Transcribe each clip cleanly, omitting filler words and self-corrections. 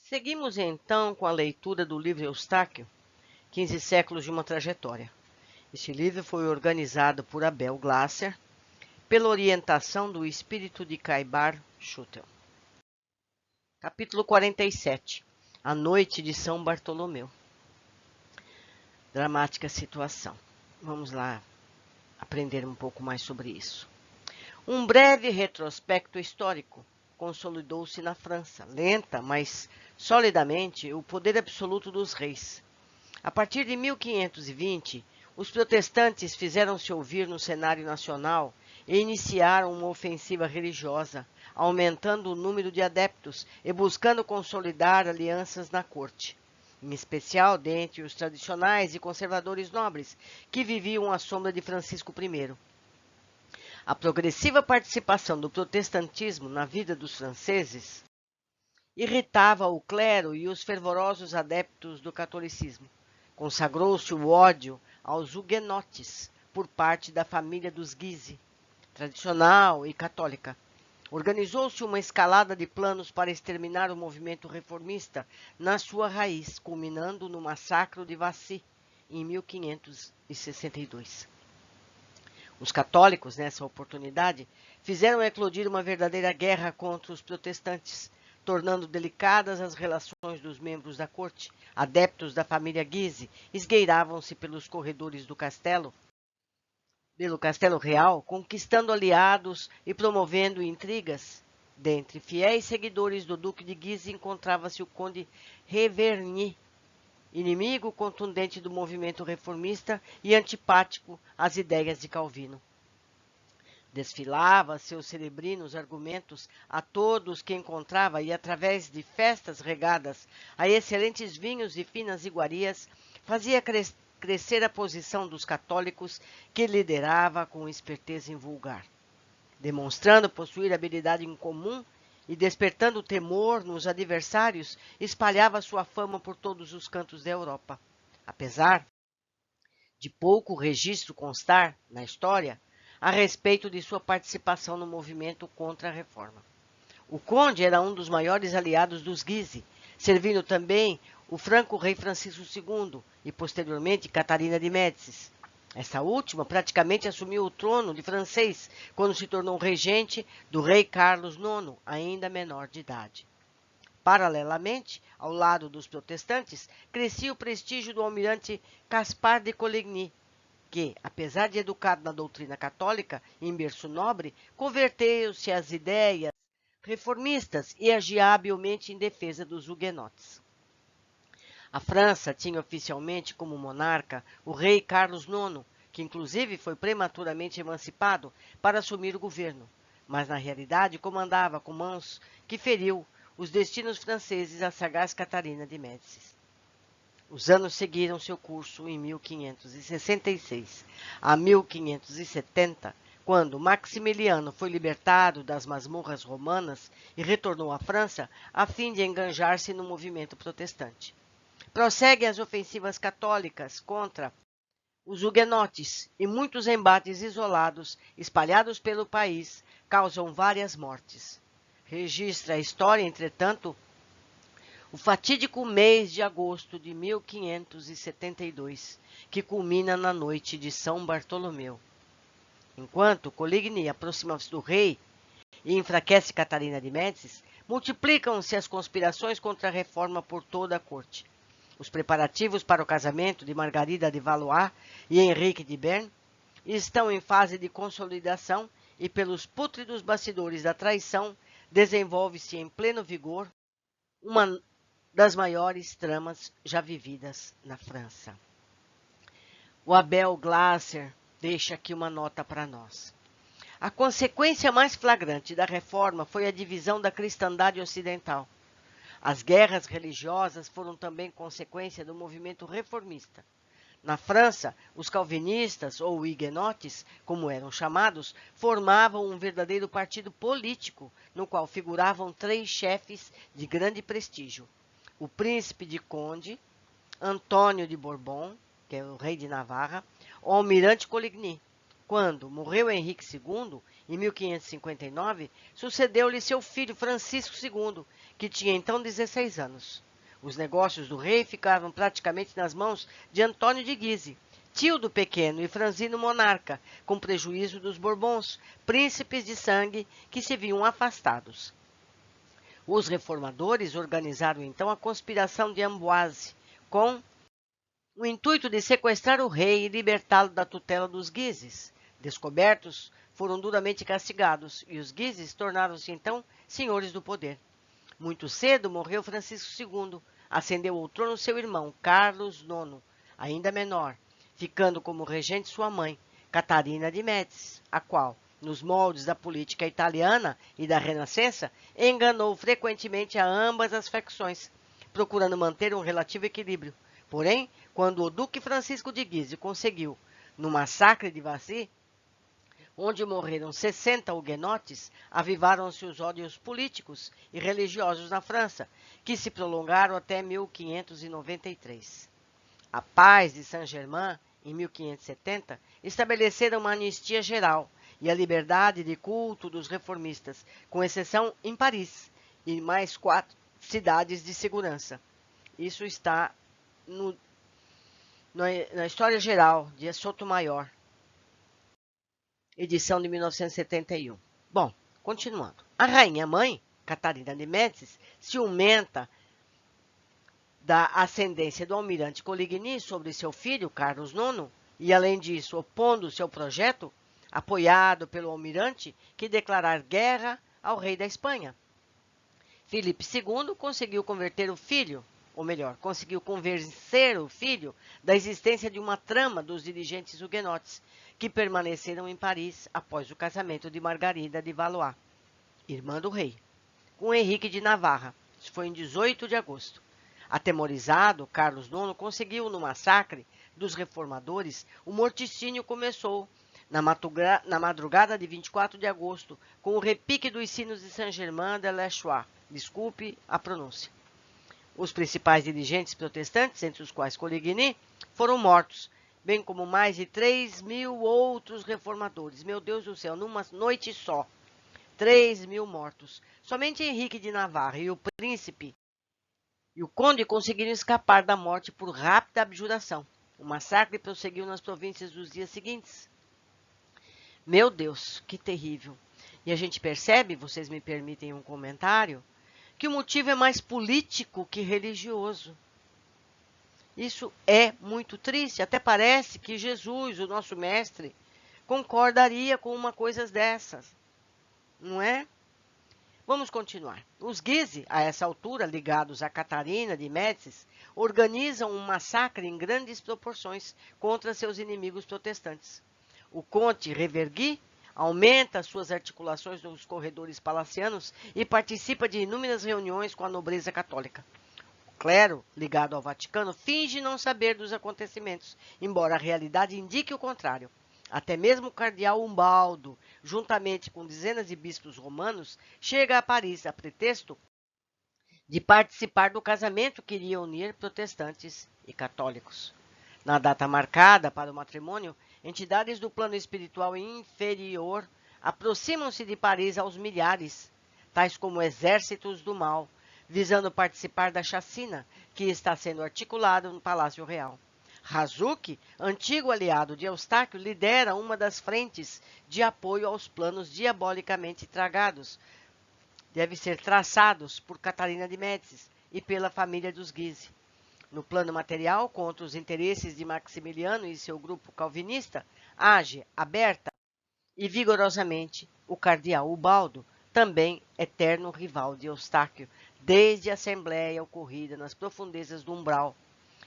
Seguimos então com a leitura do livro Eustáquio, 15 séculos de uma trajetória. Este livro foi organizado por Abel Glasser, pela orientação do espírito de Caibar Schutel. Capítulo 47. A noite de São Bartolomeu. Dramática situação. Vamos lá aprender um pouco mais sobre isso. Um breve retrospecto histórico consolidou-se na França, lenta, mas solidamente, o poder absoluto dos reis. A partir de 1520, os protestantes fizeram-se ouvir no cenário nacional e iniciaram uma ofensiva religiosa, aumentando o número de adeptos e buscando consolidar alianças na corte, em especial dentre os tradicionais e conservadores nobres que viviam à sombra de Francisco I. A progressiva participação do protestantismo na vida dos franceses irritava o clero e os fervorosos adeptos do catolicismo. Consagrou-se o ódio aos huguenotes por parte da família dos Guise, tradicional e católica. Organizou-se uma escalada de planos para exterminar o movimento reformista na sua raiz, culminando no massacre de Vassy, em 1562. Os católicos, nessa oportunidade, fizeram eclodir uma verdadeira guerra contra os protestantes, tornando delicadas as relações dos membros da corte. Adeptos da família Guise esgueiravam-se pelos corredores do castelo, pelo Castelo Real, conquistando aliados e promovendo intrigas. Dentre fiéis seguidores do Duque de Guise encontrava-se o conde Reverny, inimigo contundente do movimento reformista e antipático às ideias de Calvino. Desfilava seus cerebrinos argumentos a todos que encontrava e, através de festas regadas a excelentes vinhos e finas iguarias, fazia crescer a posição dos católicos que liderava com esperteza invulgar. Demonstrando possuir habilidade incomum e despertando temor nos adversários, espalhava sua fama por todos os cantos da Europa. Apesar de pouco registro constar na história a respeito de sua participação no movimento contra a reforma. O conde era um dos maiores aliados dos Guise, servindo também o franco rei Francisco II e, posteriormente, Catarina de Médicis. Essa última praticamente assumiu o trono de francês quando se tornou regente do rei Carlos IX, ainda menor de idade. Paralelamente, ao lado dos protestantes, crescia o prestígio do almirante Caspar de Coligny, que, apesar de educado na doutrina católica e em berço nobre, converteu-se às ideias reformistas e agia habilmente em defesa dos huguenotes. A França tinha oficialmente como monarca o rei Carlos IX, que inclusive foi prematuramente emancipado para assumir o governo, mas na realidade comandava com mãos que feriu os destinos franceses à sagaz Catarina de Médicis. Os anos seguiram seu curso em 1566 a 1570, quando Maximiliano foi libertado das masmorras romanas e retornou à França a fim de enganjar-se no movimento protestante. Prosseguem as ofensivas católicas contra os huguenotes e muitos embates isolados, espalhados pelo país, causam várias mortes. Registra a história, entretanto, o fatídico mês de agosto de 1572, que culmina na noite de São Bartolomeu. Enquanto Coligny aproxima-se do rei e enfraquece Catarina de Médicis, multiplicam-se as conspirações contra a reforma por toda a corte. Os preparativos para o casamento de Margarida de Valois e Henrique de Berne estão em fase de consolidação e, pelos pútridos bastidores da traição, desenvolve-se em pleno vigor uma das maiores tramas já vividas na França. O Abel Glasser deixa aqui uma nota para nós. A consequência mais flagrante da reforma foi a divisão da cristandade ocidental. As guerras religiosas foram também consequência do movimento reformista. Na França, os calvinistas, ou huguenotes, como eram chamados, formavam um verdadeiro partido político, no qual figuravam 3 chefes de grande prestígio: o príncipe de Conde, Antônio de Bourbon, que é o rei de Navarra, o almirante Coligny. Quando morreu Henrique II, em 1559, sucedeu-lhe seu filho Francisco II, que tinha então 16 anos. Os negócios do rei ficavam praticamente nas mãos de Antônio de Guise, tio do pequeno e franzino monarca, com prejuízo dos Bourbons, príncipes de sangue que se viam afastados. Os reformadores organizaram então a conspiração de Amboise, com o intuito de sequestrar o rei e libertá-lo da tutela dos Guises. Descobertos, foram duramente castigados e os Guises tornaram-se então senhores do poder. Muito cedo morreu Francisco II, ascendeu ao trono seu irmão, Carlos IX, ainda menor, ficando como regente sua mãe, Catarina de Médici, a qual, nos moldes da política italiana e da Renascença, enganou frequentemente a ambas as facções, procurando manter um relativo equilíbrio. Porém, quando o Duque Francisco de Guise conseguiu, no massacre de Vassy, onde morreram 60 huguenotes, avivaram-se os ódios políticos e religiosos na França, que se prolongaram até 1593. A Paz de Saint-Germain, em 1570, estabeleceram uma anistia geral e a liberdade de culto dos reformistas, com exceção em Paris e mais 4 cidades de segurança. Isso está na História Geral de Sotomayor, edição de 1971. Bom, continuando. A rainha-mãe, Catarina de Médici, ciumenta da ascendência do almirante Coligny sobre seu filho, Carlos IX, e além disso, opondo-se ao projeto, apoiado pelo almirante, que declarar guerra ao rei da Espanha. Filipe II conseguiu converter o filho, ou melhor, conseguiu convencer o filho da existência de uma trama dos dirigentes huguenotes, que permaneceram em Paris após o casamento de Margarida de Valois, irmã do rei, com Henrique de Navarra. Isso foi em 18 de agosto. Atemorizado, Carlos IX conseguiu, no massacre dos reformadores, o morticínio começou na madrugada de 24 de agosto, com o repique dos sinos de Saint-Germain-de-l'Échoir. Desculpe a pronúncia. Os principais dirigentes protestantes, entre os quais Coligny, foram mortos, bem como mais de 3.000 outros reformadores. Meu Deus do céu, numa noite só. 3.000 mortos. Somente Henrique de Navarra e o príncipe e o conde conseguiram escapar da morte por rápida abjuração. O massacre prosseguiu nas províncias dos dias seguintes. Meu Deus, que terrível. E a gente percebe, vocês me permitem um comentário, que o motivo é mais político que religioso. Isso é muito triste. Até parece que Jesus, o nosso mestre, concordaria com uma coisa dessas. Não é? Vamos continuar. Os Guise, a essa altura ligados a Catarina de Médici, organizam um massacre em grandes proporções contra seus inimigos protestantes. O conde Revergui aumenta suas articulações nos corredores palacianos e participa de inúmeras reuniões com a nobreza católica. O clero, ligado ao Vaticano, finge não saber dos acontecimentos, embora a realidade indique o contrário. Até mesmo o cardeal Umbaldo, juntamente com dezenas de bispos romanos, chega a Paris a pretexto de participar do casamento que iria unir protestantes e católicos. Na data marcada para o matrimônio, entidades do plano espiritual inferior aproximam-se de Paris aos milhares, tais como exércitos do mal, visando participar da chacina que está sendo articulada no Palácio Real. Razuki, antigo aliado de Eustáquio, lidera uma das frentes de apoio aos planos diabolicamente deve ser traçados por Catarina de Médici e pela família dos Guise. No plano material, contra os interesses de Maximiliano e seu grupo calvinista, age aberta e vigorosamente o cardeal Ubaldo, também eterno rival de Eustáquio, desde a assembleia ocorrida nas profundezas do umbral,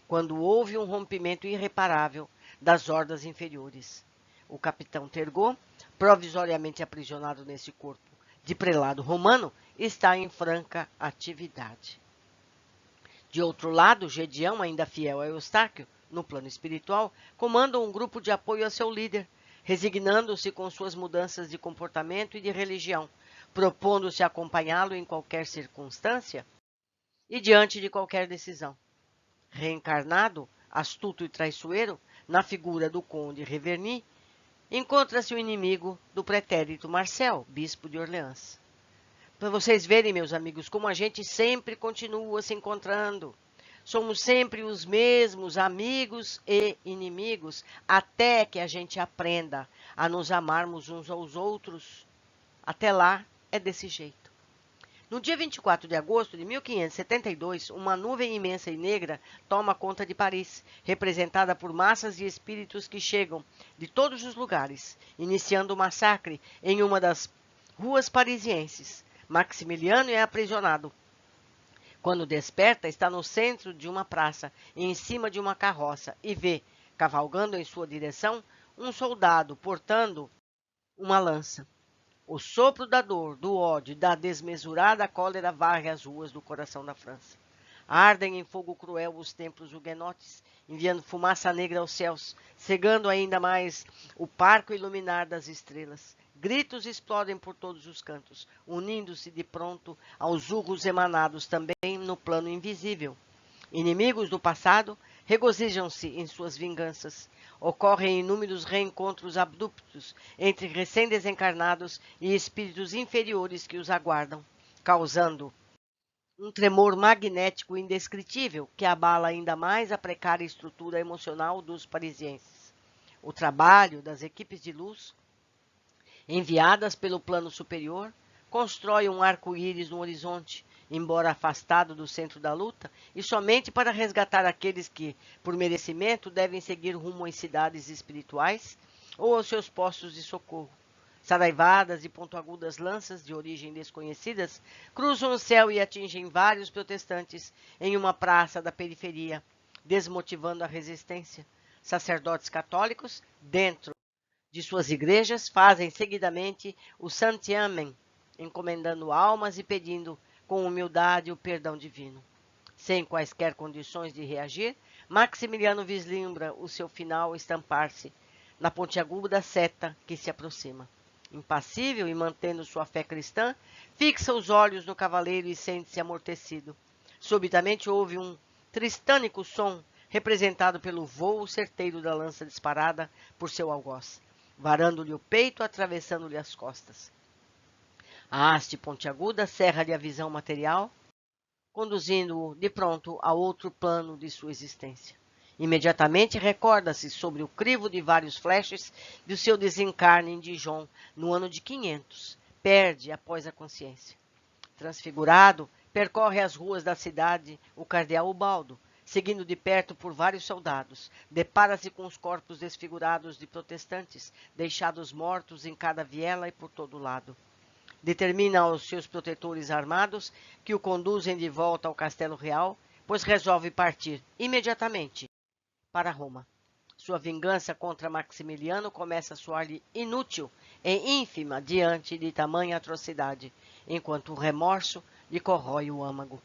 quando houve um rompimento irreparável das hordas inferiores. O capitão Tergot, provisoriamente aprisionado nesse corpo de prelado romano, está em franca atividade. De outro lado, Gedeão, ainda fiel a Eustáquio, no plano espiritual, comanda um grupo de apoio a seu líder, resignando-se com suas mudanças de comportamento e de religião, propondo-se acompanhá-lo em qualquer circunstância e diante de qualquer decisão. Reencarnado, astuto e traiçoeiro, na figura do conde Reverny, encontra-se o inimigo do pretérito Marcel, bispo de Orleans. Para vocês verem, meus amigos, como a gente sempre continua se encontrando. Somos sempre os mesmos amigos e inimigos, até que a gente aprenda a nos amarmos uns aos outros. Até lá, é desse jeito. No dia 24 de agosto de 1572, uma nuvem imensa e negra toma conta de Paris, representada por massas de espíritos que chegam de todos os lugares, iniciando o massacre em uma das ruas parisienses. Maximiliano é aprisionado. Quando desperta, está no centro de uma praça, em cima de uma carroça, e vê, cavalgando em sua direção, um soldado portando uma lança. O sopro da dor, do ódio e da desmesurada cólera varre as ruas do coração da França. Ardem em fogo cruel os templos huguenotes, enviando fumaça negra aos céus, cegando ainda mais o parco iluminar das estrelas. Gritos explodem por todos os cantos, unindo-se de pronto aos urros emanados também no plano invisível. Inimigos do passado regozijam-se em suas vinganças. Ocorrem inúmeros reencontros abruptos entre recém-desencarnados e espíritos inferiores que os aguardam, causando um tremor magnético indescritível que abala ainda mais a precária estrutura emocional dos parisienses. O trabalho das equipes de luz, enviadas pelo plano superior, constrói um arco-íris no horizonte, embora afastado do centro da luta, e somente para resgatar aqueles que, por merecimento, devem seguir rumo às cidades espirituais ou aos seus postos de socorro. Saraivadas e pontoagudas lanças de origem desconhecidas cruzam o céu e atingem vários protestantes em uma praça da periferia, desmotivando a resistência. Sacerdotes católicos, dentro de suas igrejas, fazem seguidamente o santiamen, encomendando almas e pedindo com humildade o perdão divino. Sem quaisquer condições de reagir, Maximiliano vislumbra o seu final estampar-se na pontiaguda seta que se aproxima. Impassível e mantendo sua fé cristã, fixa os olhos no cavaleiro e sente-se amortecido. Subitamente ouve um tristânico som, representado pelo vôo certeiro da lança disparada por seu algoz, varando-lhe o peito, atravessando-lhe as costas. A haste pontiaguda cerra-lhe a visão material, conduzindo-o de pronto a outro plano de sua existência. Imediatamente recorda-se sobre o crivo de vários flashes do seu desencarne em Dijon, no ano de 500. Perde após a consciência. Transfigurado, percorre as ruas da cidade o cardeal Ubaldo, seguindo de perto por vários soldados. Depara-se com os corpos desfigurados de protestantes, deixados mortos em cada viela e por todo lado. Determina aos seus protetores armados que o conduzem de volta ao Castelo Real, pois resolve partir imediatamente para Roma. Sua vingança contra Maximiliano começa a soar-lhe inútil e ínfima diante de tamanha atrocidade, enquanto o remorso lhe corrói o âmago.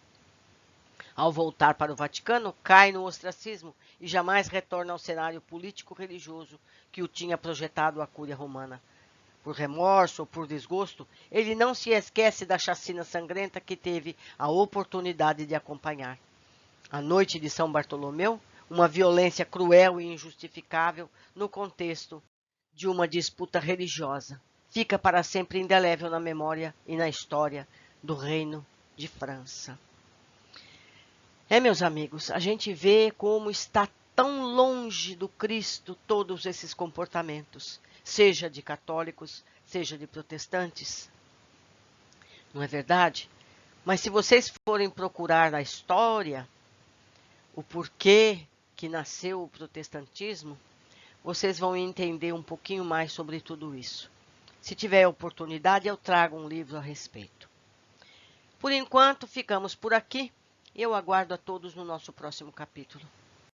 Ao voltar para o Vaticano, cai no ostracismo e jamais retorna ao cenário político-religioso que o tinha projetado a Cúria Romana. Por remorso ou por desgosto, ele não se esquece da chacina sangrenta que teve a oportunidade de acompanhar. A noite de São Bartolomeu, uma violência cruel e injustificável no contexto de uma disputa religiosa, fica para sempre indelével na memória e na história do Reino de França. Meus amigos, a gente vê como está tão longe do Cristo todos esses comportamentos, seja de católicos, seja de protestantes. Não é verdade? Mas se vocês forem procurar na história o porquê que nasceu o protestantismo, vocês vão entender um pouquinho mais sobre tudo isso. Se tiver oportunidade, eu trago um livro a respeito. Por enquanto, ficamos por aqui. Eu aguardo a todos no nosso próximo capítulo.